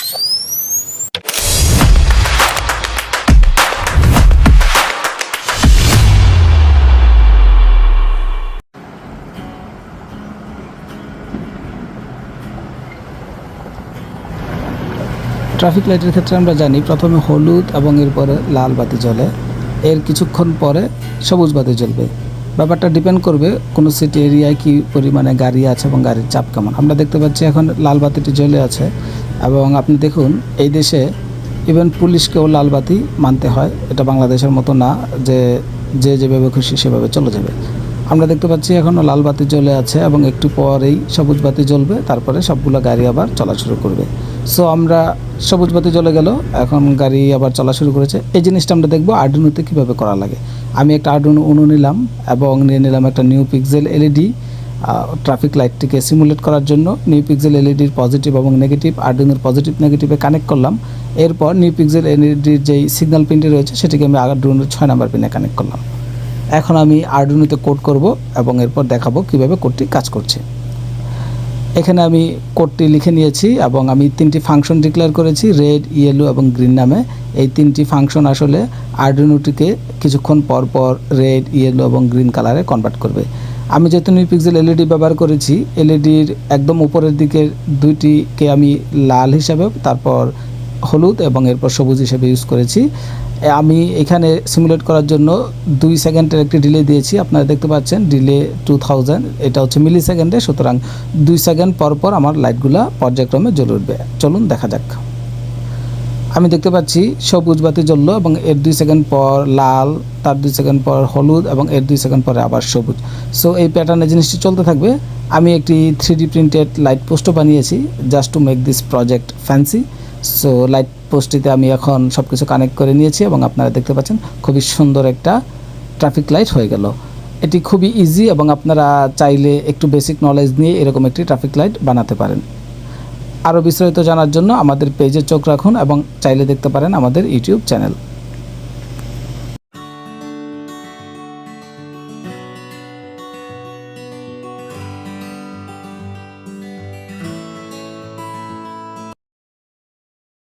Traffic লাইটের ক্ষেত্রে আমরা জানি প্রথমে হলুদ এবং এরপরে লাল বাতি জ্বলে, এর কিছুক্ষণ পরে সবুজ বাতি জ্বলবে। ব্যাপারটা ডিপেন্ড করবে কোনো সিটি এরিয়ায় কী পরিমাণে গাড়ি আছে এবং গাড়ির চাপ কেমন। আমরা দেখতে পাচ্ছি এখন লাল বাতিটি জ্বলে আছে এবং আপনি দেখুন এই দেশে ইভেন পুলিশকেও লাল বাতি মানতে হয়। এটা বাংলাদেশের মতো না যে যেভাবে খুশি সেভাবে চলে যাবে। আমরা দেখতে পাচ্ছি এখনও লাল বাতি জ্বলে আছে এবং একটু পরেই সবুজ বাতি জ্বলবে, তারপরে সবগুলো গাড়ি আবার চলা শুরু করবে। সো আমরা সবুজ বাতি জ্বলে গেল, এখন গাড়ি আবার চলা শুরু করেছে। এই জিনিসটা আমরা দেখব আর্ডুইনোতে কীভাবে করা লাগে। আমি একটা আর্ডুইনো উনো নিলাম এবং নিয়ে নিলাম একটা নিউ পিক্সেল এলইডি। ট্রাফিক লাইটটিকে সিমুলেট করার জন্য নিউ পিক্সেল এলইডির পজিটিভ এবং নেগেটিভ আর্ডুইনোর পজিটিভ নেগেটিভে কানেক্ট করলাম। এরপর নিউ পিক্সেল এলইডির যেই সিগন্যাল পিনটি রয়েছে সেটিকে আমি আর্ডুইনোর 6 নাম্বার পিনে কানেক্ট করলাম। এখন আমি আর্ডুইনোতে কোড করব এবং এরপর দেখাবো কিভাবে কোডটি কাজ করছে। এখানে আমি কোডটি লিখে নিয়েছি এবং আমি 3টি ফাংশন ডিক্লেয়ার করেছি, রেড, ইয়েলো এবং গ্রিন নামে। এই 3টি ফাংশন আসলে আর্ডুইনোটিকে কিছুক্ষণ পর পর রেড, ইয়েলো এবং গ্রিন কালারে কনভার্ট করবে। আমি যেহেতু নিউ পিক্সেল এলইডি ব্যবহার করেছি, এলইডির একদম উপরের দিকের দুইটিকে আমি লাল হিসাবে, তারপর হলুদ এবং এরপর সবুজ হিসেবে ইউজ করেছি। আমি এখানে সিমুলেট করার জন্য 2 সেকেন্ডের একটি ডিলে দিয়েছি। আপনারা দেখতে পাচ্ছেন ডিলে 2000, এটা হচ্ছে মিলি সেকেন্ডে। সুতরাং 2 সেকেন্ড পর পর আমার লাইটগুলো পর্যায়ক্রমে জ্বলে উঠবে। চলুন দেখা যাক। আমি দেখতে পাচ্ছি সবুজ বাতি জ্বললো এবং এর 2 সেকেন্ড পর লাল, তার 2 সেকেন্ড পর হলুদ এবং এর 2 সেকেন্ড পরে আবার সবুজ। সো এই প্যাটার্নে জিনিসটি চলতে থাকবে। আমি একটি 3D প্রিন্টেড লাইট পোস্টও বানিয়েছি just to make this project fancy. So light পোস্টটিতে আমি এখন সব কিছু কানেক্ট করে নিয়েছি এবং আপনারা দেখতে পাচ্ছেন খুবই সুন্দর একটা ট্রাফিক লাইট হয়ে গেল। এটি খুবই ইজি এবং আপনারা চাইলে একটু বেসিক নলেজ নিয়ে এরকম একটি ট্রাফিক লাইট বানাতে পারেন। আরও বিস্তারিত জানার জন্য আমাদের পেজে চোখ রাখুন এবং চাইলে দেখতে পারেন আমাদের ইউটিউব চ্যানেল।